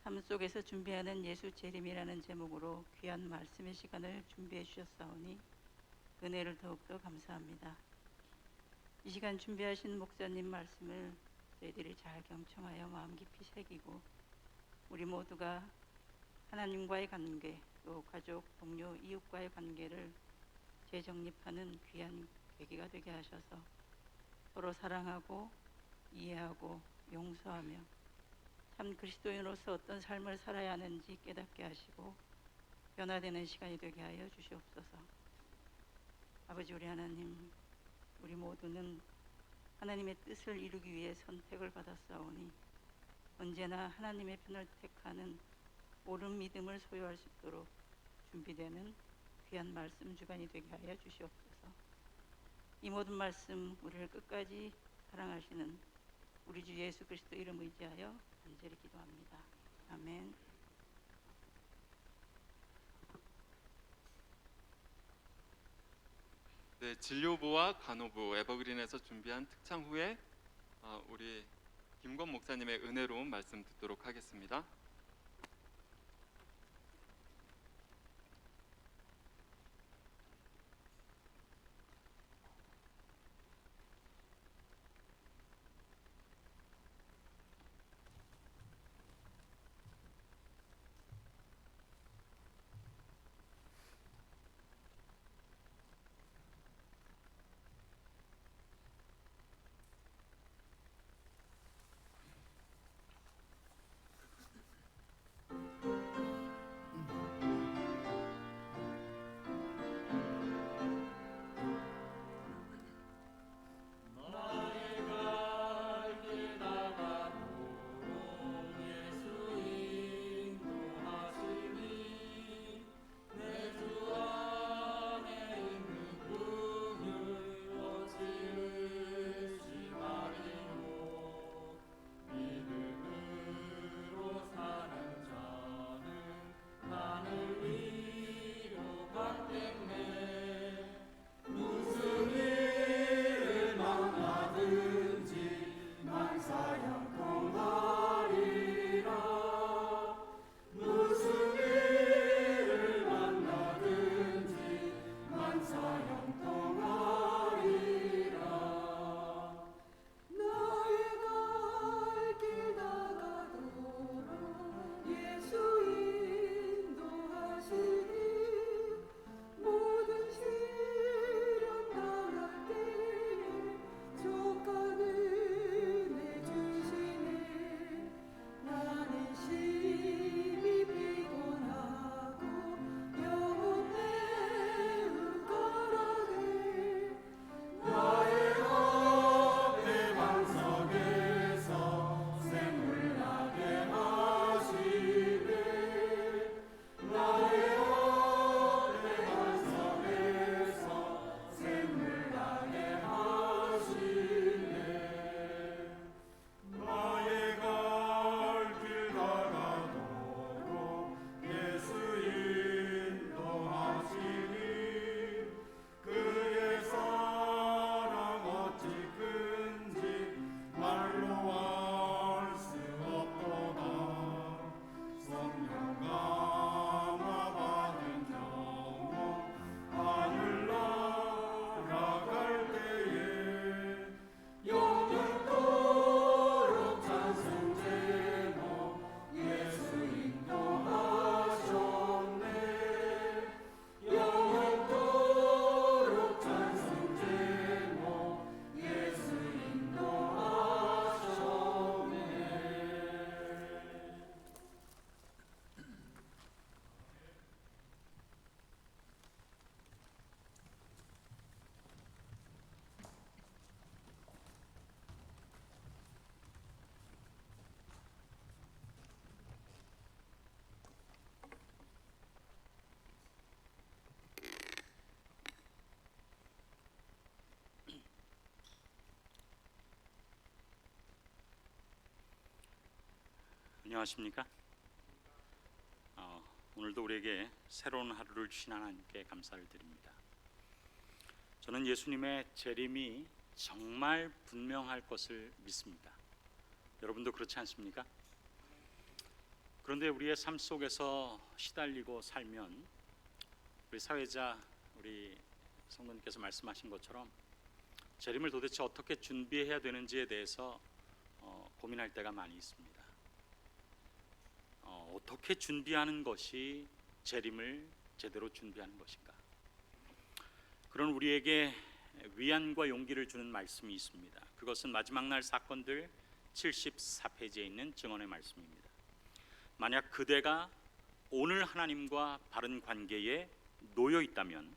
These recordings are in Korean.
삶 속에서 준비하는 예수 재림이라는 제목으로 귀한 말씀의 시간을 준비해 주셨사오니 은혜를 더욱더 감사합니다. 이 시간 준비하신 목사님 말씀을 저희들이 잘 경청하여 마음 깊이 새기고 우리 모두가 하나님과의 관계, 또 가족, 동료, 이웃과의 관계를 재정립하는 귀한 계기가 되게 하셔서 서로 사랑하고 이해하고 용서하며 참 그리스도인으로서 어떤 삶을 살아야 하는지 깨닫게 하시고 변화되는 시간이 되게 하여 주시옵소서. 아버지 우리 하나님, 우리 모두는 하나님의 뜻을 이루기 위해 선택을 받았사오니 언제나 하나님의 편을 택하는 옳은 믿음을 소유할 수 있도록 준비되는 귀한 말씀 주간이 되게 하여 주시옵소서. 이 모든 말씀 우리를 끝까지 사랑하시는 우리 주 예수 그리스도 이름 의지하여 간절히 기도합니다. 아멘. 네, 진료부와 간호부 에버그린에서 준비한 특창 후에 우리 김권 목사님의 은혜로운 말씀 듣도록 하겠습니다. 안녕하십니까? 오늘도 우리에게 새로운 하루를 주신 하나님께 감사를 드립니다. 저는 예수님의 재림이 정말 분명할 것을 믿습니다. 여러분도 그렇지 않습니까? 그런데 우리의 삶 속에서 시달리고 살면 우리 사회자, 우리 성도님께서 말씀하신 것처럼 재림을 도대체 어떻게 준비해야 되는지에 대해서 고민할 때가 많이 있습니다. 어떻게 준비하는 것이 재림을 제대로 준비하는 것인가? 그런 우리에게 위안과 용기를 주는 말씀이 있습니다. 그것은 마지막 날 사건들 74페이지에 있는 증언의 말씀입니다. 만약 그대가 오늘 하나님과 바른 관계에 놓여 있다면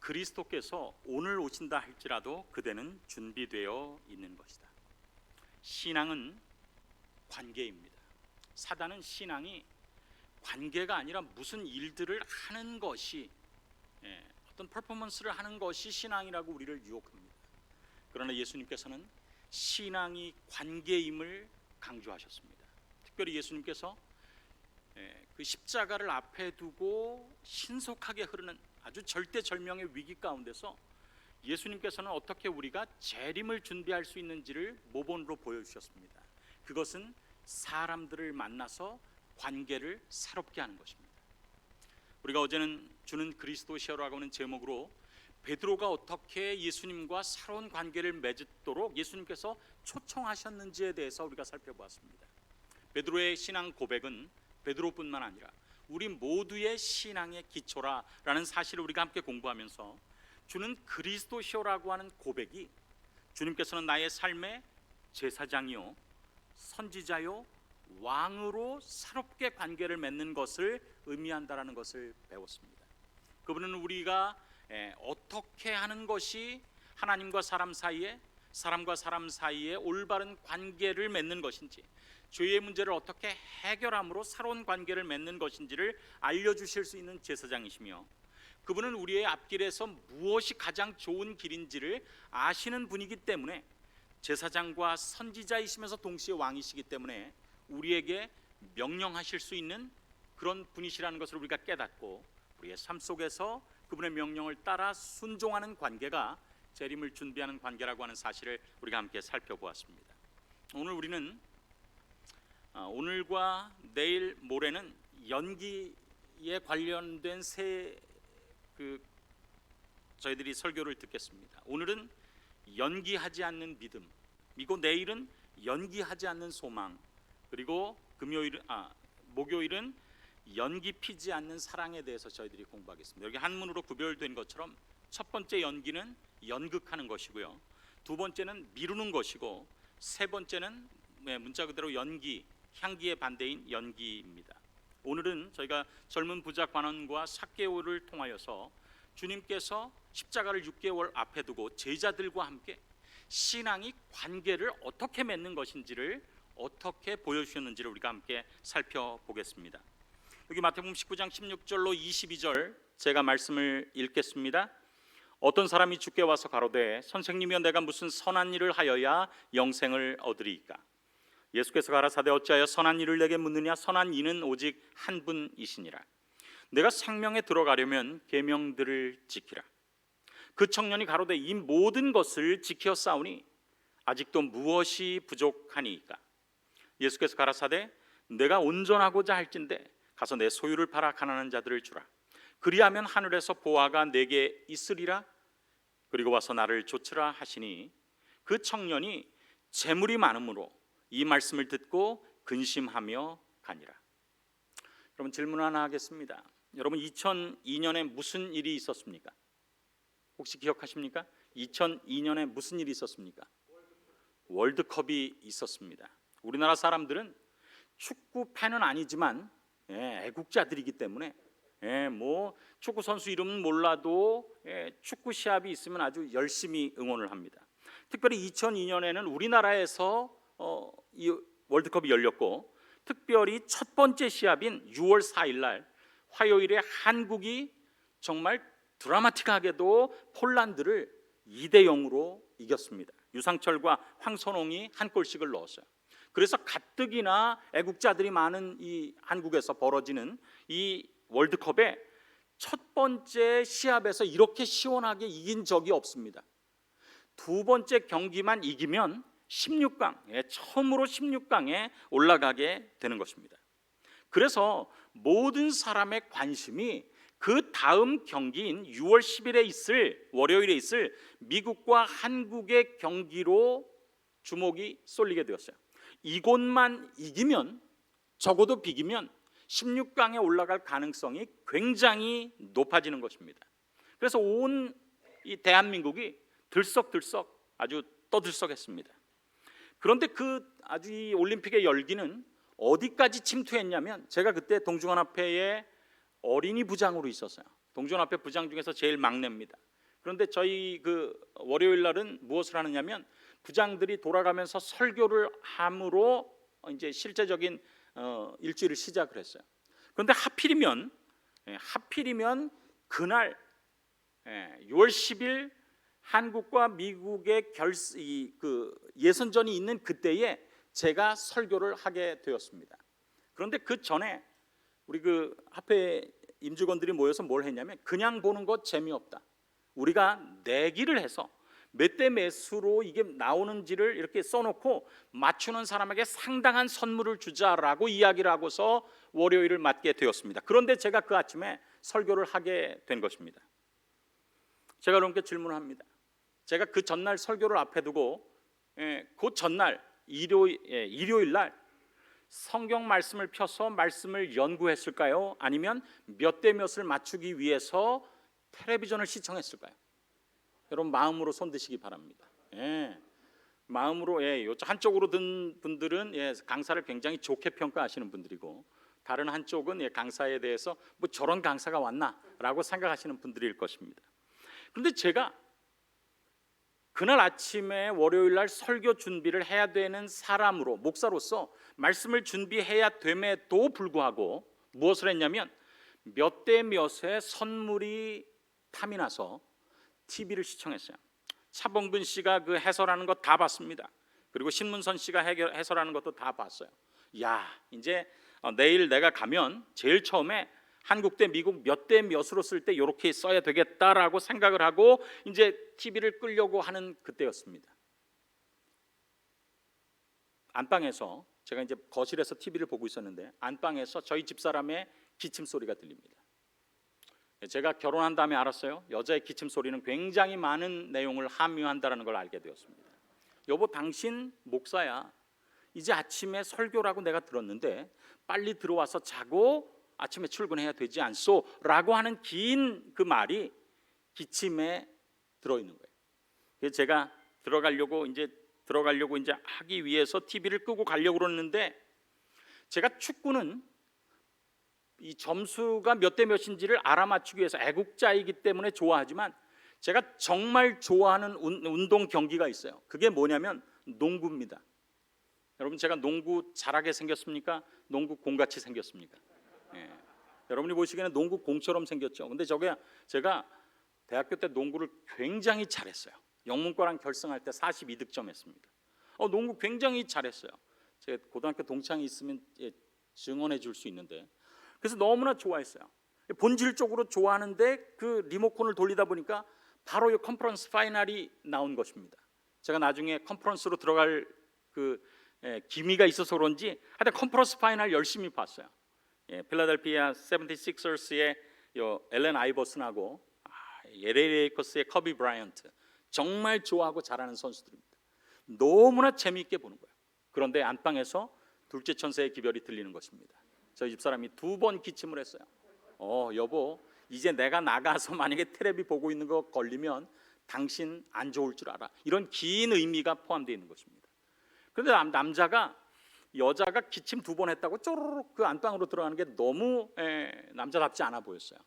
그리스도께서 오늘 오신다 할지라도 그대는 준비되어 있는 것이다. 신앙은 관계입니다. 사단은 신앙이 관계가 아니라 무슨 일들을 하는 것이, 어떤 퍼포먼스를 하는 것이 신앙이라고 우리를 유혹합니다. 그러나 예수님께서는 신앙이 관계임을 강조하셨습니다. 특별히 예수님께서 그 십자가를 앞에 두고 신속하게 흐르는 아주 절대절명의 위기 가운데서 예수님께서는 어떻게 우리가 재림을 준비할 수 있는지를 모본으로 보여주셨습니다. 그것은 사람들을 만나서 관계를 새롭게 하는 것입니다. 우리가 어제는 주는 그리스도시여라고 하는 제목으로 베드로가 어떻게 예수님과 새로운 관계를 맺도록 예수님께서 초청하셨는지에 대해서 우리가 살펴보았습니다. 베드로의 신앙 고백은 베드로뿐만 아니라 우리 모두의 신앙의 기초라라는 사실을 우리가 함께 공부하면서 주는 그리스도시여라고 하는 고백이 주님께서는 나의 삶의 제사장이요 선지자요 왕으로 새롭게 관계를 맺는 것을 의미한다라는 것을 배웠습니다. 그분은 우리가 어떻게 하는 것이 하나님과 사람 사이에, 사람과 사람 사이에 올바른 관계를 맺는 것인지, 죄의 문제를 어떻게 해결함으로 새로운 관계를 맺는 것인지를 알려주실 수 있는 제사장이시며, 그분은 우리의 앞길에서 무엇이 가장 좋은 길인지를 아시는 분이기 때문에 제사장과 선지자이시면서 동시에 왕이시기 때문에 우리에게 명령하실 수 있는 그런 분이시라는 것을 우리가 깨닫고 우리의 삶 속에서 그분의 명령을 따라 순종하는 관계가 재림을 준비하는 관계라고 하는 사실을 우리가 함께 살펴보았습니다. 오늘 우리는 오늘과 내일 모레는 연기에 관련된 저희들이 설교를 듣겠습니다. 오늘은 연기하지 않는 믿음, 그리고 내일은 연기하지 않는 소망, 그리고 목요일은 연기 피지 않는 사랑에 대해서 저희들이 공부하겠습니다. 여기 한문으로 구별된 것처럼 첫 번째 연기는 연극하는 것이고요, 두 번째는 미루는 것이고, 세 번째는 문자 그대로 연기, 향기의 반대인 연기입니다. 오늘은 저희가 젊은 부자 관원과 삭개오를 통하여서 주님께서 십자가를 6개월 앞에 두고 제자들과 함께 신앙이 관계를 어떻게 맺는 것인지를 어떻게 보여주셨는지를 우리가 함께 살펴보겠습니다. 여기 마태복음 19장 16절로 22절 제가 말씀을 읽겠습니다. 어떤 사람이 주께 와서 가로되 선생님이여 내가 무슨 선한 일을 하여야 영생을 얻으리이까? 예수께서 가라사대 어찌하여 선한 일을 내게 묻느냐? 선한 이는 오직 한 분이시니라. 내가 생명에 들어가려면 계명들을 지키라. 그 청년이 가로되 이 모든 것을 지켜 싸우니 아직도 무엇이 부족하니이까? 예수께서 가라사대 내가 온전하고자 할진대 가서 내 소유를 팔아 가난한 자들을 주라. 그리하면 하늘에서 보화가 내게 있으리라. 그리고 와서 나를 좇으라 하시니 그 청년이 재물이 많으므로 이 말씀을 듣고 근심하며 가니라. 여러분, 질문 하나 하겠습니다. 여러분, 2002년에 무슨 일이 있었습니까? 혹시 기억하십니까? 2002년에 무슨 일이 있었습니까? 월드컵이 있었습니다. 우리나라 사람들은 축구 팬은 아니지만 애국자들이기 때문에 뭐 축구 선수 이름은 몰라도 축구 시합이 있으면 아주 열심히 응원을 합니다. 특별히 2002년에는 우리나라에서 이 월드컵이 열렸고, 특별히 첫 번째 시합인 6월 4일 날 화요일에 한국이 정말 드라마틱하게도 폴란드를 2대0으로 이겼습니다. 유상철과 황선홍이 한 골씩을 넣었어요. 그래서 가뜩이나 애국자들이 많은 이 한국에서 벌어지는 이 월드컵에 첫 번째 시합에서 이렇게 시원하게 이긴 적이 없습니다. 두 번째 경기만 이기면 16강, 처음으로 16강에 올라가게 되는 것입니다. 그래서 모든 사람의 관심이 그 다음 경기인 6월 10일에 있을 월요일에 있을 미국과 한국의 경기로 주목이 쏠리게 되었어요. 이곳만 이기면, 적어도 비기면 16강에 올라갈 가능성이 굉장히 높아지는 것입니다. 그래서 온 이 대한민국이 들썩들썩 아주 떠들썩했습니다. 그런데 그 아주 이 올림픽의 열기는 어디까지 침투했냐면, 제가 그때 동중원합회의 어린이 부장으로 있었어요. 동중원합회 부장 중에서 제일 막내입니다. 그런데 저희 그 월요일 날은 무엇을 하느냐면, 부장들이 돌아가면서 설교를 함으로 이제 실제적인 일주일을 시작을 했어요. 그런데 하필이면 그날 6월 10일 한국과 미국의 예선전이 있는 그때에 제가 설교를 하게 되었습니다. 그런데 그 전에 우리 그 합회 임직원들이 모여서 뭘 했냐면, 그냥 보는 것 재미없다, 우리가 내기를 해서 몇 대 몇으로 이게 나오는지를 이렇게 써놓고 맞추는 사람에게 상당한 선물을 주자라고 이야기를 하고서 월요일을 맞게 되었습니다. 그런데 제가 그 아침에 설교를 하게 된 것입니다. 제가 여러분께 질문을 합니다. 제가 그 전날 설교를 앞에 두고 그 전날 일요일 날 성경 말씀을 펴서 말씀을 연구했을까요? 아니면 몇 대 몇을 맞추기 위해서 텔레비전을 시청했을까요? 여러분 마음으로 손 드시기 바랍니다. 마음으로 한쪽으로 든 분들은 강사를 굉장히 좋게 평가하시는 분들이고, 다른 한쪽은 강사에 대해서 뭐 저런 강사가 왔나라고 생각하시는 분들일 것입니다. 그런데 제가 그날 아침에 월요일 날 설교 준비를 해야 되는 사람으로, 목사로서 말씀을 준비해야 됨에도 불구하고 무엇을 했냐면, 몇 대 몇의 선물이 탐이 나서 TV를 시청했어요. 차범근 씨가 그 해설하는 거 다 봤습니다. 그리고 신문선 씨가 해설하는 것도 다 봤어요. 야, 이제 내일 내가 가면 제일 처음에 한국 대 미국 몇 대 몇으로 쓸 때 이렇게 써야 되겠다라고 생각을 하고 이제 TV를 끌려고 하는 그때였습니다. 안방에서, 제가 이제 거실에서 TV를 보고 있었는데 안방에서 저희 집사람의 기침 소리가 들립니다. 제가 결혼한 다음에 알았어요. 여자의 기침 소리는 굉장히 많은 내용을 함유한다는 걸 알게 되었습니다. 여보, 당신 목사야. 이제 아침에 설교라고 내가 들었는데 빨리 들어와서 자고 아침에 출근해야 되지 않소? 라고 하는 긴 그 말이 기침에 들어있는 거예요. 그래서 제가 들어가려고 이제 하기 위해서 TV를 끄고 가려고 그러는데, 제가 축구는 이 점수가 몇 대 몇인지를 알아맞추기 위해서 애국자이기 때문에 좋아하지만, 제가 정말 좋아하는 운동 경기가 있어요. 그게 뭐냐면 농구입니다. 여러분, 제가 농구 잘하게 생겼습니까? 농구 공같이 생겼습니까? 여러분이 보시기에는 농구 공처럼 생겼죠. 근데 제가 대학교 때 농구를 굉장히 잘했어요. 영문과랑 결승할 때 42득점 했습니다. 농구 굉장히 잘했어요. 제가 고등학교 동창이 있으면 증언해 줄 수 있는데, 그래서 너무나 좋아했어요. 본질적으로 좋아하는데 그 리모컨을 돌리다 보니까 바로 이 컨퍼런스 파이널이 나온 것입니다. 제가 나중에 컨퍼런스로 들어갈 그 기미가 있어서 그런지 하여튼 컨퍼런스 파이널 열심히 봤어요. 필라델피아 76서스의 앨런 아이버슨하고 LA 레이커스의 커비 브라이언트, 정말 좋아하고 잘하는 선수들입니다. 너무나 재미있게 보는 거예요. 그런데 안방에서 둘째 천사의 기별이 들리는 것입니다. 저희 집사람이 2번 기침을 했어요. 여보, 이제 내가 나가서 만약에 텔레비 보고 있는 거 걸리면 당신 안 좋을 줄 알아. 이런 긴 의미가 포함되어 있는 것입니다. 그런데 여자가 기침 2번 했다고 쪼르륵 그 안방으로 들어가는 게 너무 남자답지 않아 보였어요.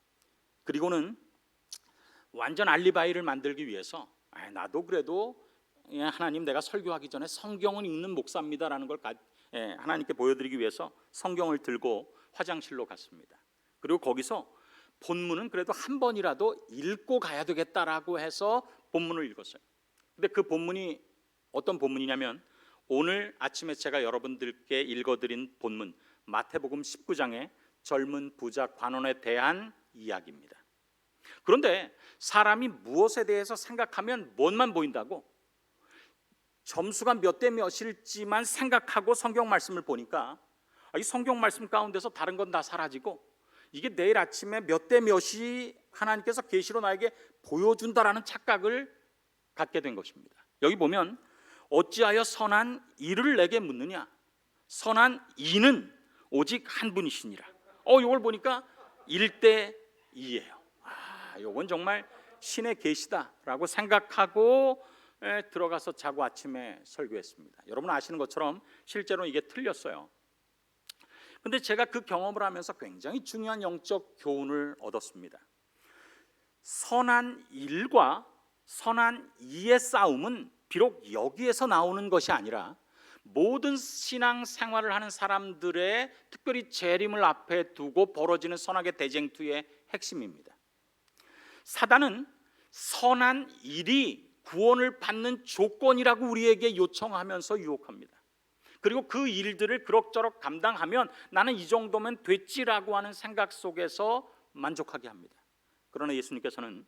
그리고는 완전 알리바이를 만들기 위해서 나도 그래도 하나님, 내가 설교하기 전에 성경은 읽는 목사입니다라는 걸 하나님께 보여드리기 위해서 성경을 들고 화장실로 갔습니다. 그리고 거기서 본문은 그래도 한 번이라도 읽고 가야 되겠다라고 해서 본문을 읽었어요. 근데 그 본문이 어떤 본문이냐면, 오늘 아침에 제가 여러분들께 읽어드린 본문 마태복음 19장의 젊은 부자 관원에 대한 이야기입니다. 그런데 사람이 무엇에 대해서 생각하면 뭔만 보인다고? 점수가 몇 대 몇일지만 생각하고 성경 말씀을 보니까 이 성경 말씀 가운데서 다른 건 다 사라지고 이게 내일 아침에 몇 대 몇이 하나님께서 계시로 나에게 보여준다라는 착각을 갖게 된 것입니다. 여기 보면 어찌하여 선한 이를 내게 묻느냐? 선한 이는 오직 한 분이시니라. 이걸 보니까 1대 2예요. 이건 정말 신의 계시다라고 생각하고 들어가서 자고 아침에 설교했습니다. 여러분 아시는 것처럼 실제로 이게 틀렸어요. 근데 제가 그 경험을 하면서 굉장히 중요한 영적 교훈을 얻었습니다. 선한 일과 선한 이의 싸움은 비록 여기에서 나오는 것이 아니라 모든 신앙 생활을 하는 사람들의 특별히 재림을 앞에 두고 벌어지는 선악의 대쟁투의 핵심입니다. 사단은 선한 일이 구원을 받는 조건이라고 우리에게 요청하면서 유혹합니다. 그리고 그 일들을 그럭저럭 감당하면 나는 이 정도면 됐지라고 하는 생각 속에서 만족하게 합니다. 그러나 예수님께서는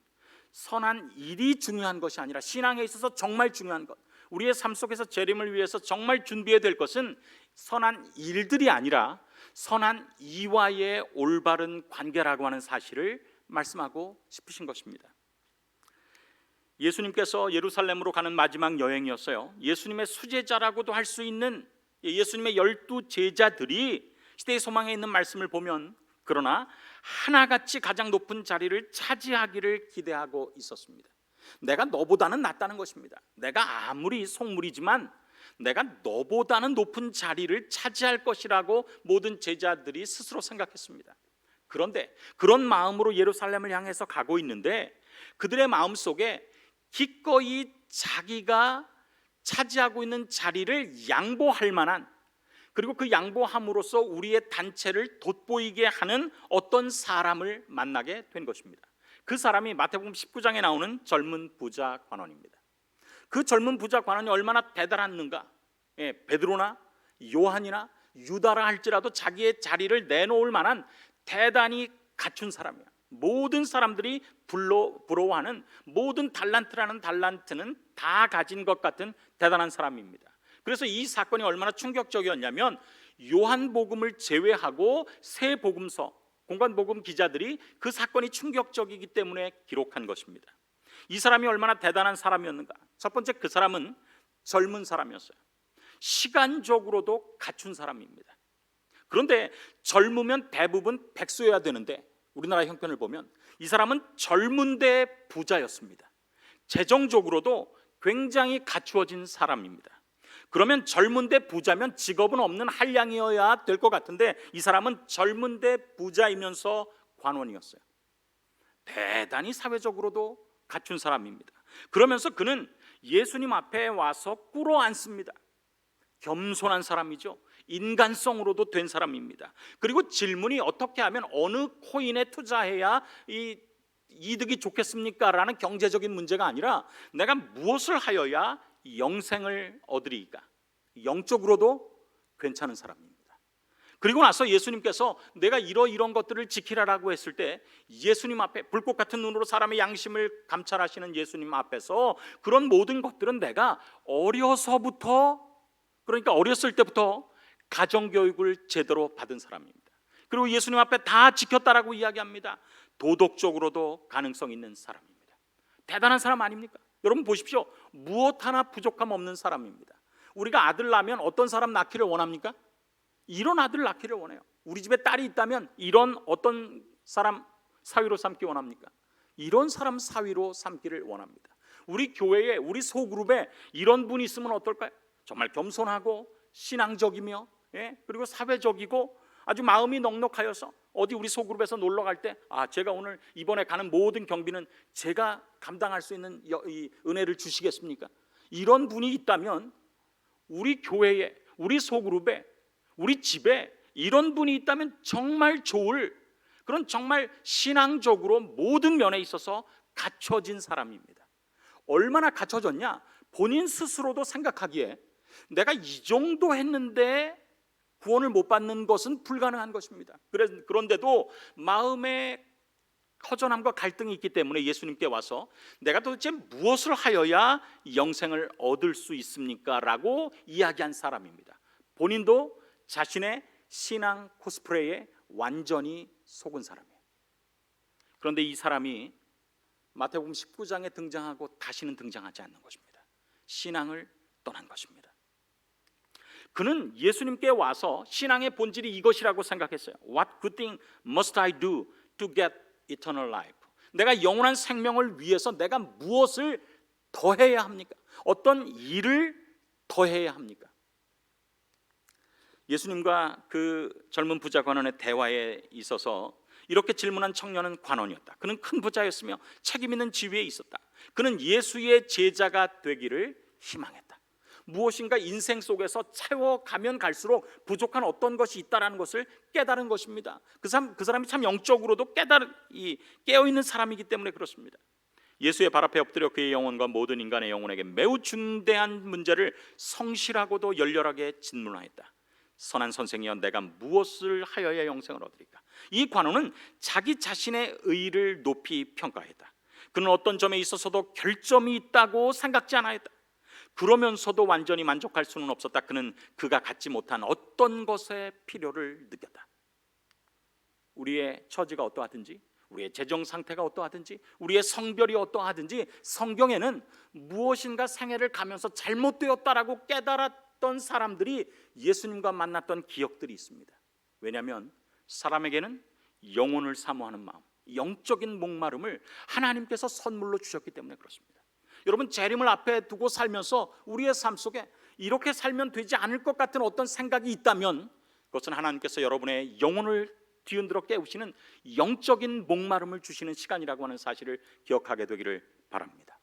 선한 일이 중요한 것이 아니라 신앙에 있어서 정말 중요한 것, 우리의 삶 속에서 재림을 위해서 정말 준비해야 될 것은 선한 일들이 아니라 선한 이와의 올바른 관계라고 하는 사실을 말씀하고 싶으신 것입니다. 예수님께서 예루살렘으로 가는 마지막 여행이었어요. 예수님의 수제자라고도 할 수 있는 예수님의 12 제자들이 시대의 소망에 있는 말씀을 보면 그러나 하나같이 가장 높은 자리를 차지하기를 기대하고 있었습니다. 내가 너보다는 낫다는 것입니다. 내가 아무리 속물이지만 내가 너보다는 높은 자리를 차지할 것이라고 모든 제자들이 스스로 생각했습니다. 그런데 그런 마음으로 예루살렘을 향해서 가고 있는데 그들의 마음속에 기꺼이 자기가 차지하고 있는 자리를 양보할 만한, 그리고 그 양보함으로써 우리의 단체를 돋보이게 하는 어떤 사람을 만나게 된 것입니다. 그 사람이 마태복음 19장에 나오는 젊은 부자 관원입니다. 그 젊은 부자 관원이 얼마나 대단했는가. 베드로나 요한이나 유다라 할지라도 자기의 자리를 내놓을 만한 대단히 갖춘 사람이야. 모든 사람들이 부러워하는 모든 달란트라는 달란트는 다 가진 것 같은 대단한 사람입니다. 그래서 이 사건이 얼마나 충격적이었냐면 요한복음을 제외하고 세 복음서, 공관복음 기자들이 그 사건이 충격적이기 때문에 기록한 것입니다. 이 사람이 얼마나 대단한 사람이었는가. 첫 번째, 그 사람은 젊은 사람이었어요. 시간적으로도 갖춘 사람입니다. 그런데 젊으면 대부분 백수여야 되는데 우리나라 형편을 보면 이 사람은 젊은데 부자였습니다. 재정적으로도 굉장히 갖추어진 사람입니다. 그러면 젊은데 부자면 직업은 없는 한량이어야 될 것 같은데 이 사람은 젊은데 부자이면서 관원이었어요. 대단히 사회적으로도 갖춘 사람입니다. 그러면서 그는 예수님 앞에 와서 꿇어 앉습니다. 겸손한 사람이죠. 인간성으로도 된 사람입니다. 그리고 질문이 어떻게 하면 어느 코인에 투자해야 이 이득이 좋겠습니까? 라는 경제적인 문제가 아니라 내가 무엇을 하여야 영생을 얻으리까? 영적으로도 괜찮은 사람입니다. 그리고 나서 예수님께서 내가 이런 것들을 지키라라고 했을 때 예수님 앞에 불꽃 같은 눈으로 사람의 양심을 감찰하시는 예수님 앞에서 그런 모든 것들은 내가 어려서부터, 그러니까 어렸을 때부터 가정교육을 제대로 받은 사람입니다. 그리고 예수님 앞에 다 지켰다라고 이야기합니다. 도덕적으로도 가능성 있는 사람입니다. 대단한 사람 아닙니까? 여러분 보십시오. 무엇 하나 부족함 없는 사람입니다. 우리가 아들 낳으면 어떤 사람 낳기를 원합니까? 이런 아들 낳기를 원해요. 우리 집에 딸이 있다면 이런 어떤 사람 사위로 삼기 원합니까? 이런 사람 사위로 삼기를 원합니다. 우리 교회에, 우리 소그룹에 이런 분이 있으면 어떨까요? 정말 겸손하고 신앙적이며 그리고 사회적이고 아주 마음이 넉넉하여서 어디 우리 소그룹에서 놀러 갈 때 제가 오늘 이번에 가는 모든 경비는 제가 감당할 수 있는 이 은혜를 주시겠습니까? 이런 분이 있다면 우리 교회에, 우리 소그룹에, 우리 집에 이런 분이 있다면 정말 좋을, 그런 정말 신앙적으로 모든 면에 있어서 갖춰진 사람입니다. 얼마나 갖춰졌냐? 본인 스스로도 생각하기에 내가 이 정도 했는데 구원을 못 받는 것은 불가능한 것입니다. 그런데도 마음에 허전함과 갈등이 있기 때문에 예수님께 와서 내가 도대체 무엇을 하여야 영생을 얻을 수 있습니까? 라고 이야기한 사람입니다. 본인도 자신의 신앙 코스프레에 완전히 속은 사람이에요. 그런데 이 사람이 마태복음 19장에 등장하고 다시는 등장하지 않는 것입니다. 신앙을 떠난 것입니다. 그는 예수님께 와서 신앙의 본질이 이것이라고 생각했어요. What good thing must I do to get eternal life? 내가 영원한 생명을 위해서 내가 무엇을 더해야 합니까? 어떤 일을 더해야 합니까? 예수님과 그 젊은 부자 관원의 대화에 있어서 이렇게 질문한 청년은 관원이었다. 그는 큰 부자였으며 책임 있는 지위에 있었다. 그는 예수의 제자가 되기를 희망했다. 무엇인가 인생 속에서 채워가면 갈수록 부족한 어떤 것이 있다는 것을 깨달은 것입니다. 그 사람이 참 영적으로도 깨어있는 사람이기 때문에 그렇습니다. 예수의 발 앞에 엎드려 그의 영혼과 모든 인간의 영혼에게 매우 중대한 문제를 성실하고도 열렬하게 질문하였다. 선한 선생이여, 내가 무엇을 하여야 영생을 얻으리까? 이 관원은 자기 자신의 의를 높이 평가했다. 그는 어떤 점에 있어서도 결점이 있다고 생각지 않았다. 그러면서도 완전히 만족할 수는 없었다. 그는 그가 갖지 못한 어떤 것의 필요를 느꼈다. 우리의 처지가 어떠하든지, 우리의 재정 상태가 어떠하든지, 우리의 성별이 어떠하든지 성경에는 무엇인가 생애를 가면서 잘못되었다라고 깨달았던 사람들이 예수님과 만났던 기억들이 있습니다. 왜냐하면 사람에게는 영혼을 사모하는 마음, 영적인 목마름을 하나님께서 선물로 주셨기 때문에 그렇습니다. 여러분, 재림을 앞에 두고 살면서 우리의 삶 속에 이렇게 살면 되지 않을 것 같은 어떤 생각이 있다면 그것은 하나님께서 여러분의 영혼을 뒤흔들어 깨우시는 영적인 목마름을 주시는 시간이라고 하는 사실을 기억하게 되기를 바랍니다.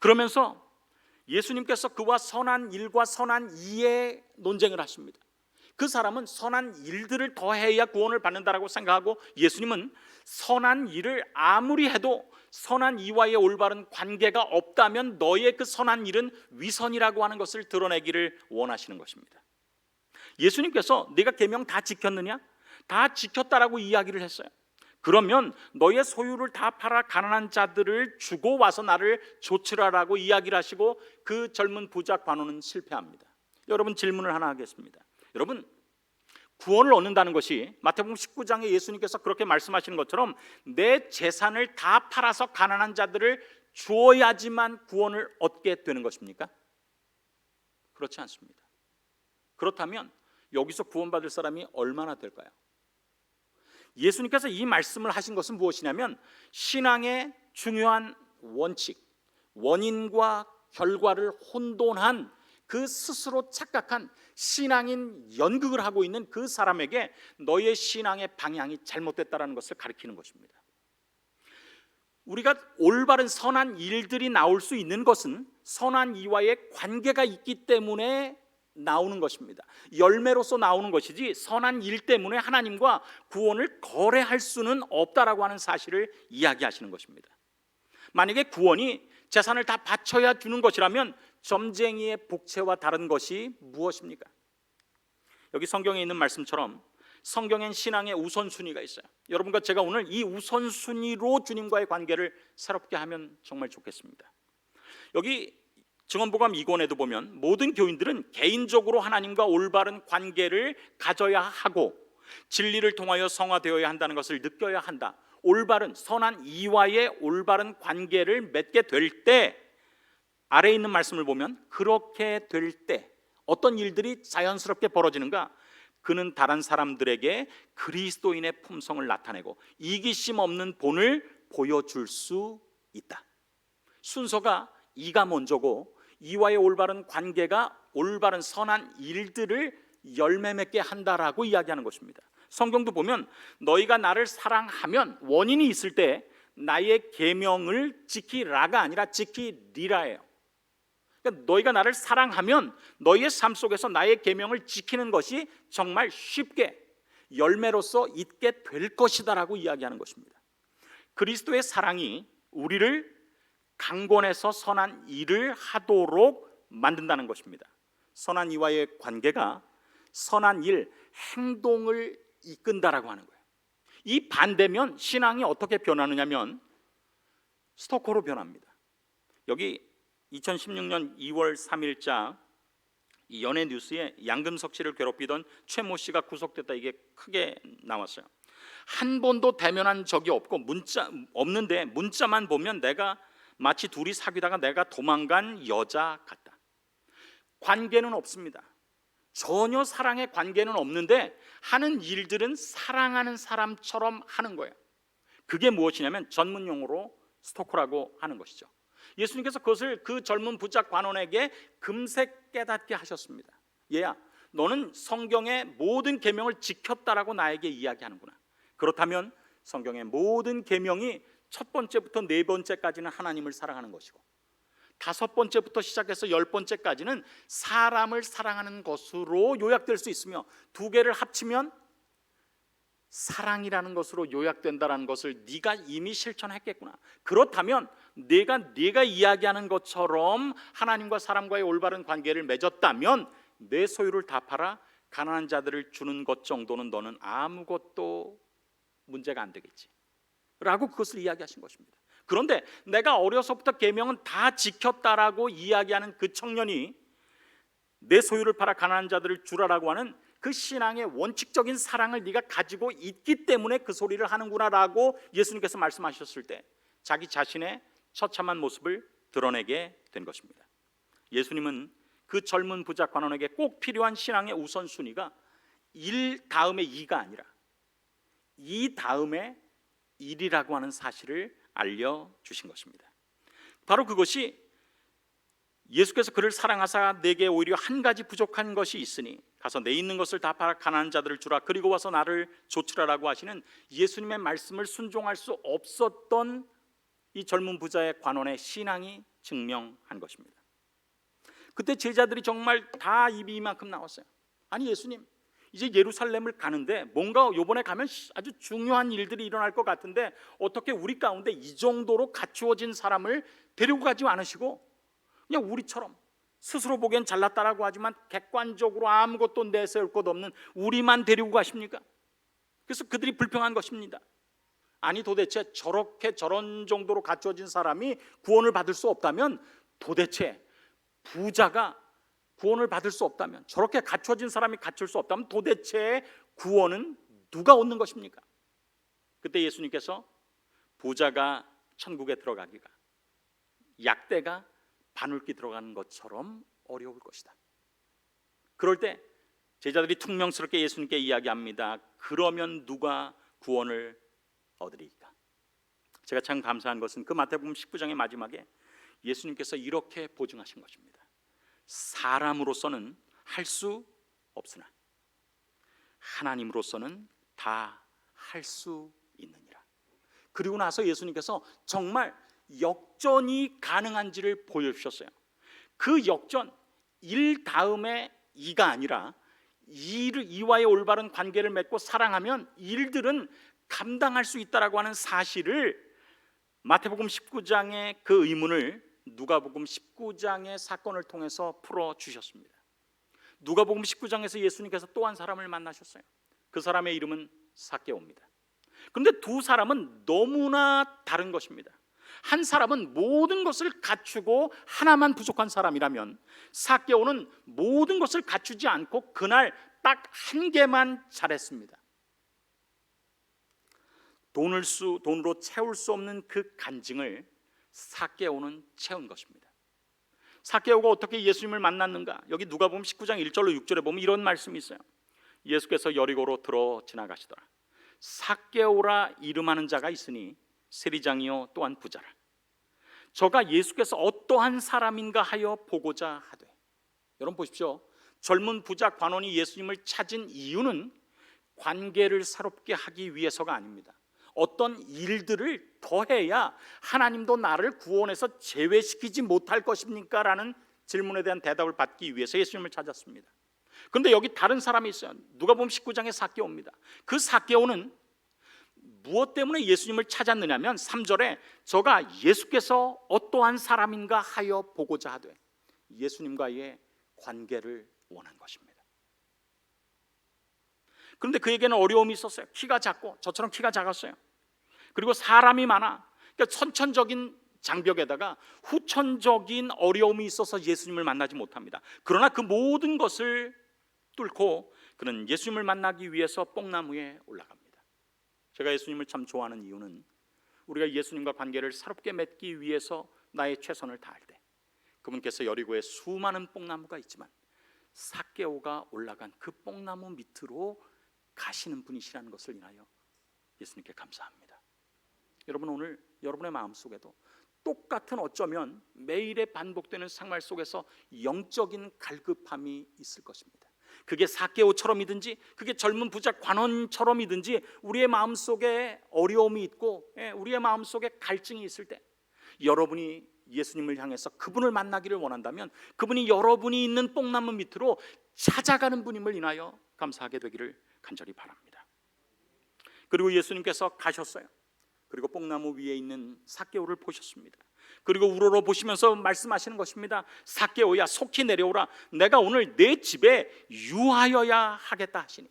그러면서 예수님께서 그와 선한 일과 선한 이의 논쟁을 하십니다. 그 사람은 선한 일들을 더해야 구원을 받는다라고 생각하고, 예수님은 선한 일을 아무리 해도 선한 이와의 올바른 관계가 없다면 너의 그 선한 일은 위선이라고 하는 것을 드러내기를 원하시는 것입니다. 예수님께서 네가 계명 다 지켰느냐? 다 지켰다라고 이야기를 했어요. 그러면 너의 소유를 다 팔아 가난한 자들을 주고 와서 나를 조치라라고 이야기를 하시고, 그 젊은 부자 관원은 실패합니다. 여러분, 질문을 하나 하겠습니다. 여러분, 구원을 얻는다는 것이 마태복음 19장에 예수님께서 그렇게 말씀하시는 것처럼 내 재산을 다 팔아서 가난한 자들을 주어야지만 구원을 얻게 되는 것입니까? 그렇지 않습니다. 그렇다면 여기서 구원받을 사람이 얼마나 될까요? 예수님께서 이 말씀을 하신 것은 무엇이냐면, 신앙의 중요한 원칙, 원인과 결과를 혼돈한 그 스스로 착각한 신앙인 연극을 하고 있는 그 사람에게 너의 신앙의 방향이 잘못됐다는 것을 가리키는 것입니다. 우리가 올바른 선한 일들이 나올 수 있는 것은 선한 이와의 관계가 있기 때문에 나오는 것입니다. 열매로서 나오는 것이지 선한 일 때문에 하나님과 구원을 거래할 수는 없다라고 하는 사실을 이야기하시는 것입니다. 만약에 구원이 재산을 다 바쳐야 주는 것이라면 점쟁이의 복채와 다른 것이 무엇입니까? 여기 성경에 있는 말씀처럼 성경엔 신앙의 우선순위가 있어요. 여러분과 제가 오늘 이 우선순위로 주님과의 관계를 새롭게 하면 정말 좋겠습니다. 여기 증언복음 2권에도 보면 모든 교인들은 개인적으로 하나님과 올바른 관계를 가져야 하고 진리를 통하여 성화되어야 한다는 것을 느껴야 한다. 올바른 선한 이와의 올바른 관계를 맺게 될 때, 아래에 있는 말씀을 보면 그렇게 될 때 어떤 일들이 자연스럽게 벌어지는가? 그는 다른 사람들에게 그리스도인의 품성을 나타내고 이기심 없는 본을 보여줄 수 있다. 순서가 이가 먼저고 이와의 올바른 관계가 올바른 선한 일들을 열매 맺게 한다라고 이야기하는 것입니다. 성경도 보면 너희가 나를 사랑하면, 원인이 있을 때 나의 계명을 지키라가 아니라 지키리라예요. 그러니까 너희가 나를 사랑하면 너희의 삶 속에서 나의 계명을 지키는 것이 정말 쉽게 열매로서 있게 될 것이다라고 이야기하는 것입니다. 그리스도의 사랑이 우리를 강권해서 선한 일을 하도록 만든다는 것입니다. 선한 이와의 관계가 선한 일, 행동을 이끈다라고 하는 거예요. 이 반대면 신앙이 어떻게 변하느냐면 스토커로 변합니다. 여기 2016년 2월 3일자 이 연예 뉴스에 양금석 씨를 괴롭히던 최모 씨가 구속됐다, 이게 크게 나왔어요. 한 번도 대면한 적이 없고 없는데 문자만 보면 내가 마치 둘이 사귀다가 내가 도망간 여자 같다. 관계는 없습니다. 전혀 사랑의 관계는 없는데 하는 일들은 사랑하는 사람처럼 하는 거예요. 그게 무엇이냐면 전문 용어로 스토커라고 하는 것이죠. 예수님께서 그것을 그 젊은 부자 관원에게 금세 깨닫게 하셨습니다. 얘야, 너는 성경의 모든 계명을 지켰다라고 나에게 이야기하는구나. 그렇다면 성경의 모든 계명이 첫 번째부터 네 번째까지는 하나님을 사랑하는 것이고, 다섯 번째부터 시작해서 10번째까지는 사람을 사랑하는 것으로 요약될 수 있으며, 두 개를 합치면 사랑이라는 것으로 요약된다는 것을 네가 이미 실천했겠구나. 그렇다면 네가 이야기하는 것처럼 하나님과 사람과의 올바른 관계를 맺었다면 내 소유를 다 팔아 가난한 자들을 주는 것 정도는 너는 아무것도 문제가 안 되겠지 라고 그것을 이야기하신 것입니다. 그런데 내가 어려서부터 계명은 다 지켰다라고 이야기하는 그 청년이 내 소유를 팔아 가난한 자들을 주라라고 하는 그 신앙의 원칙적인 사랑을 네가 가지고 있기 때문에 그 소리를 하는구나라고 예수님께서 말씀하셨을 때 자기 자신의 처참한 모습을 드러내게 된 것입니다. 예수님은 그 젊은 부자 관원에게 꼭 필요한 신앙의 우선순위가 1 다음에 2가 아니라 2 다음에 1이라고 하는 사실을 알려주신 것입니다. 바로 그것이 예수께서 그를 사랑하사 내게 오히려 한 가지 부족한 것이 있으니 가서 내 있는 것을 다 팔아 가난한 자들을 주라, 그리고 와서 나를 좇으라라고 하시는 예수님의 말씀을 순종할 수 없었던 이 젊은 부자의 관원의 신앙이 증명한 것입니다. 그때 제자들이 정말 다 입이 이만큼 나왔어요. 아니 예수님, 이제 예루살렘을 가는데 뭔가 이번에 가면 아주 중요한 일들이 일어날 것 같은데 어떻게 우리 가운데 이 정도로 갖추어진 사람을 데리고 가지 않으시고 그냥 우리처럼 스스로 보기엔 잘났다라고 하지만 객관적으로 아무것도 내세울 것 없는 우리만 데리고 가십니까? 그래서 그들이 불평한 것입니다. 아니 도대체 저런 정도로 갖추어진 사람이 구원을 받을 수 없다면, 도대체 부자가 구원을 받을 수 없다면, 저렇게 갖추어진 사람이 갖출 수 없다면 도대체 구원은 누가 얻는 것입니까? 그때 예수님께서 부자가 천국에 들어가기가 약대가 바늘기 들어가는 것처럼 어려울 것이다. 그럴 때 제자들이 퉁명스럽게 예수님께 이야기합니다. 그러면 누가 구원을 얻으리까? 제가 참 감사한 것은 그 마태복음 19장의 마지막에 예수님께서 이렇게 보증하신 것입니다. 사람으로서는 할 수 없으나 하나님으로서는 다 할 수 있느니라. 그리고 나서 예수님께서 정말 역전이 가능한지를 보여주셨어요. 그 역전, 1 다음에 2가 아니라 2와의 올바른 관계를 맺고 사랑하면 일들은 감당할 수 있다라고 하는 사실을 마태복음 19장의 그 의문을 누가복음 19장의 사건을 통해서 풀어주셨습니다. 누가복음 19장에서 예수님께서 또 한 사람을 만나셨어요. 그 사람의 이름은 삭개오입니다. 그런데 두 사람은 너무나 다른 것입니다. 한 사람은 모든 것을 갖추고 하나만 부족한 사람이라면, 삭개오는 모든 것을 갖추지 않고 그날 딱 한 개만 잘했습니다. 돈으로 채울 수 없는 그 간증을 삭개오는 채운 것입니다. 삭개오가 어떻게 예수님을 만났는가? 여기 누가복음 19장 1절로 6절에 보면 이런 말씀이 있어요. 예수께서 여리고로 들어 지나가시더라. 삭개오라 이름하는 자가 있으니 세리장이요 또한 부자라. 저가 예수께서 어떠한 사람인가 하여 보고자 하되. 여러분 보십시오. 젊은 부자 관원이 예수님을 찾은 이유는 관계를 새롭게 하기 위해서가 아닙니다. 어떤 일들을 더해야 하나님도 나를 구원해서 제외시키지 못할 것입니까? 라는 질문에 대한 대답을 받기 위해서 예수님을 찾았습니다. 그런데 여기 다른 사람이 있어요. 누가복음 19장의 삭개오입니다. 그 삭개오는 무엇 때문에 예수님을 찾았느냐면 3절에 저가 예수께서 어떠한 사람인가 하여 보고자 하되, 예수님과의 관계를 원한 것입니다. 그런데 그에게는 어려움이 있었어요. 키가 작고, 저처럼 키가 작았어요. 그리고 사람이 많아. 그러니까 선천적인 장벽에다가 후천적인 어려움이 있어서 예수님을 만나지 못합니다. 그러나 그 모든 것을 뚫고 그는 예수님을 만나기 위해서 뽕나무에 올라갑니다. 제가 예수님을 참 좋아하는 이유는 우리가 예수님과 관계를 새롭게 맺기 위해서 나의 최선을 다할 때 그분께서 여리고에 수많은 뽕나무가 있지만 삭개오가 올라간 그 뽕나무 밑으로 가시는 분이시라는 것을 인하여 예수님께 감사합니다. 여러분, 오늘 여러분의 마음속에도 똑같은 어쩌면 매일의 반복되는 생활 속에서 영적인 갈급함이 있을 것입니다. 그게 삭개오처럼이든지 그게 젊은 부자 관원처럼이든지 우리의 마음속에 어려움이 있고 우리의 마음속에 갈증이 있을 때 여러분이 예수님을 향해서 그분을 만나기를 원한다면 그분이 여러분이 있는 뽕나무 밑으로 찾아가는 분임을 인하여 감사하게 되기를 간절히 바랍니다. 그리고 예수님께서 가셨어요. 그리고 뽕나무 위에 있는 삭개오를 보셨습니다. 그리고 우러러 보시면서 말씀하시는 것입니다. 삭개오야, 속히 내려오라. 내가 오늘 내 집에 유하여야 하겠다 하시니,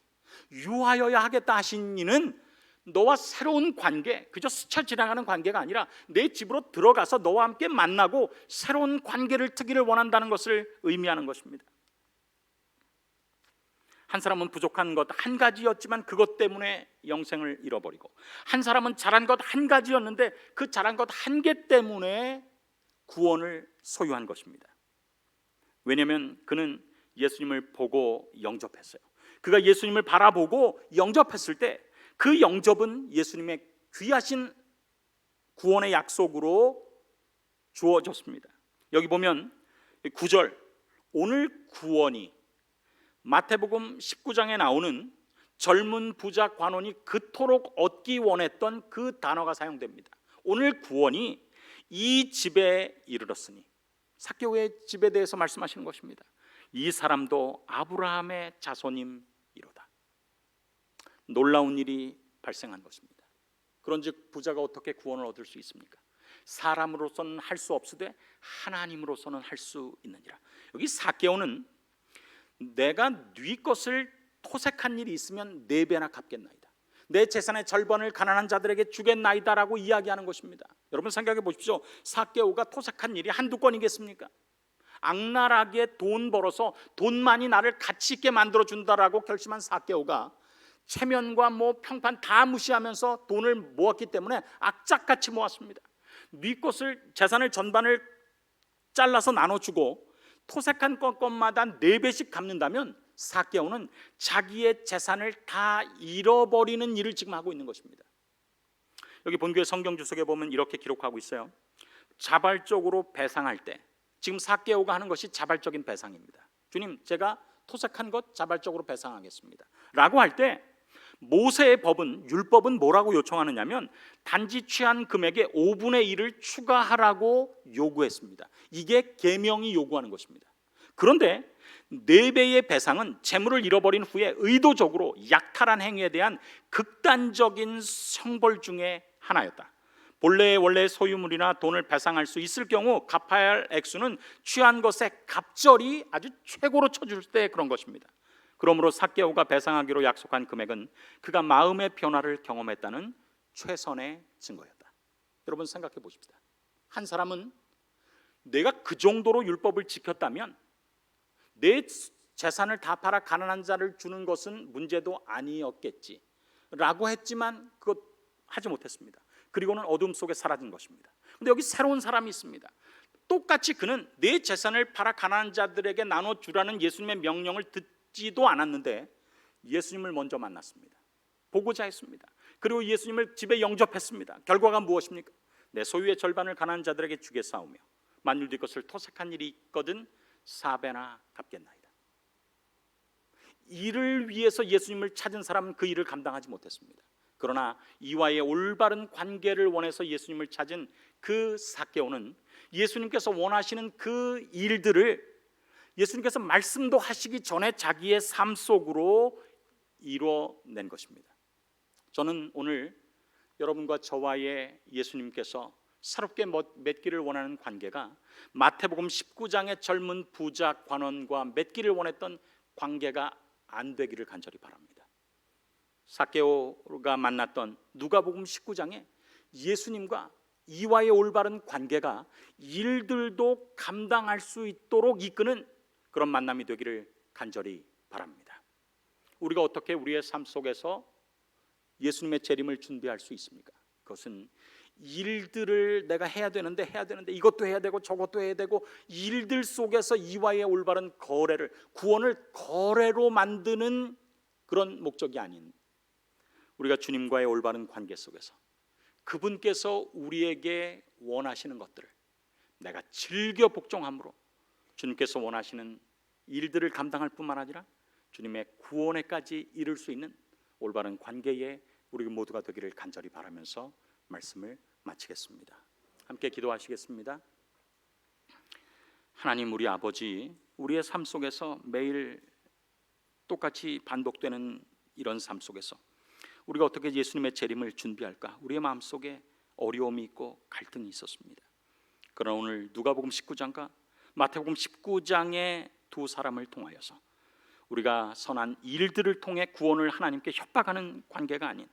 유하여야 하겠다 하신 이는 너와 새로운 관계, 그저 스쳐 지나가는 관계가 아니라 내 집으로 들어가서 너와 함께 만나고 새로운 관계를 트기를 원한다는 것을 의미하는 것입니다. 한 사람은 부족한 것 한 가지였지만 그것 때문에 영생을 잃어버리고, 한 사람은 잘한 것 한 가지였는데 그 잘한 것 한 개 때문에 구원을 소유한 것입니다. 왜냐하면 그는 예수님을 보고 영접했어요. 그가 예수님을 바라보고 영접했을 때 그 영접은 예수님의 귀하신 구원의 약속으로 주어졌습니다. 여기 보면 9절, 오늘 구원이, 마태복음 19장에 나오는 젊은 부자 관원이 그토록 얻기 원했던 그 단어가 사용됩니다. 오늘 구원이 이 집에 이르렀으니, 삭개오의 집에 대해서 말씀하시는 것입니다. 이 사람도 아브라함의 자손임이로다. 놀라운 일이 발생한 것입니다. 그런즉 부자가 어떻게 구원을 얻을 수 있습니까? 사람으로서는 할 수 없으되 하나님으로서는 할 수 있느니라. 여기 삭개오는 내가 네 것을 토색한 일이 있으면 4배나 갚겠나이다, 내 재산의 절반을 가난한 자들에게 주겠나이다 라고 이야기하는 것입니다. 여러분 생각해 보십시오. 삭개오가 토색한 일이 한두 건이겠습니까? 악랄하게 돈 벌어서 돈만이 나를 가치 있게 만들어준다라고 결심한 삭개오가 체면과 평판 다 무시하면서 돈을 모았기 때문에 악착같이 모았습니다. 네 것을, 재산을 전반을 잘라서 나눠주고 토색한 것마다 4배씩 갚는다면 삭개오는 자기의 재산을 다 잃어버리는 일을 지금 하고 있는 것입니다. 여기 본교의 성경 주석에 보면 이렇게 기록하고 있어요. 자발적으로 배상할 때, 지금 삭개오가 하는 것이 자발적인 배상입니다. 주님, 제가 토색한 것 자발적으로 배상하겠습니다 라고 할 때 모세의 법은, 율법은 뭐라고 요청하느냐면 단지 취한 금액의 5분의 1을 추가하라고 요구했습니다. 이게 계명이 요구하는 것입니다. 그런데 4배의 배상은 재물을 잃어버린 후에 의도적으로 약탈한 행위에 대한 극단적인 형벌 중에 하나였다. 본래의 원래 소유물이나 돈을 배상할 수 있을 경우 갚아야 할 액수는 취한 것에 갑절이 아주 최고로 쳐줄 때 그런 것입니다. 그러므로 삭개오가 배상하기로 약속한 금액은 그가 마음의 변화를 경험했다는 최선의 증거였다. 여러분 생각해 보십시다. 한 사람은 내가 그 정도로 율법을 지켰다면 내 재산을 다 팔아 가난한 자를 주는 것은 문제도 아니었겠지 라고 했지만 그것 하지 못했습니다. 그리고는 어둠 속에 사라진 것입니다. 그런데 여기 새로운 사람이 있습니다. 똑같이 그는 내 재산을 팔아 가난한 자들에게 나눠주라는 예수님의 명령을 듣지도 않았는데 예수님을 먼저 만났습니다. 보고자 했습니다. 그리고 예수님을 집에 영접했습니다. 결과가 무엇입니까? 내 소유의 절반을 가난한 자들에게 주겠사오며 만일 네 것을 토색한 일이 있거든 4배나 갚겠나이다. 이를 위해서 예수님을 찾은 사람은 그 일을 감당하지 못했습니다. 그러나 이와의 올바른 관계를 원해서 예수님을 찾은 그 삭개오는 예수님께서 원하시는 그 일들을 예수님께서 말씀도 하시기 전에 자기의 삶 속으로 이뤄낸 것입니다. 저는 오늘 여러분과 저와의 예수님께서 새롭게 맺기를 원하는 관계가 마태복음 19장의 젊은 부자 관원과 맺기를 원했던 관계가 안 되기를 간절히 바랍니다. 삭개오가 만났던 누가복음 19장에 예수님과 이와의 올바른 관계가 일들도 감당할 수 있도록 이끄는 그런 만남이 되기를 간절히 바랍니다. 우리가 어떻게 우리의 삶 속에서 예수님의 재림을 준비할 수 있습니까? 그것은 일들을 내가 해야 되는데 이것도 해야 되고 저것도 해야 되고 일들 속에서 이와의 올바른 거래를, 구원을 거래로 만드는 그런 목적이 아닌, 우리가 주님과의 올바른 관계 속에서 그분께서 우리에게 원하시는 것들을 내가 즐겨 복종함으로 주님께서 원하시는 일들을 감당할 뿐만 아니라 주님의 구원에까지 이를 수 있는 올바른 관계에 우리 모두가 되기를 간절히 바라면서 말씀을 마치겠습니다. 함께 기도하시겠습니다. 하나님, 우리 아버지, 우리의 삶 속에서 매일 똑같이 반복되는 이런 삶 속에서 우리가 어떻게 예수님의 재림을 준비할까? 우리의 마음속에 어려움이 있고 갈등이 있었습니다. 그러나 오늘 누가복음 19장과 마태복음 19장의 두 사람을 통하여서 우리가 선한 일들을 통해 구원을 하나님께 협박하는 관계가 아닌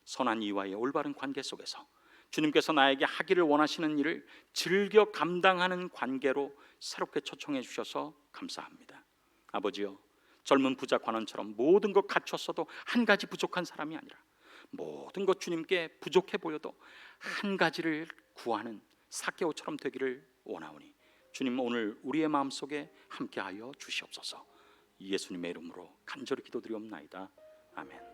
선한 이와의 올바른 관계 속에서 주님께서 나에게 하기를 원하시는 일을 즐겨 감당하는 관계로 새롭게 초청해 주셔서 감사합니다. 아버지요, 젊은 부자 관원처럼 모든 것 갖췄어도 한 가지 부족한 사람이 아니라 모든 것 주님께 부족해 보여도 한 가지를 구하는 삭개오처럼 되기를 원하오니 주님, 오늘 우리의 마음속에 함께하여 주시옵소서. 예수님의 이름으로 간절히 기도드리옵나이다. 아멘.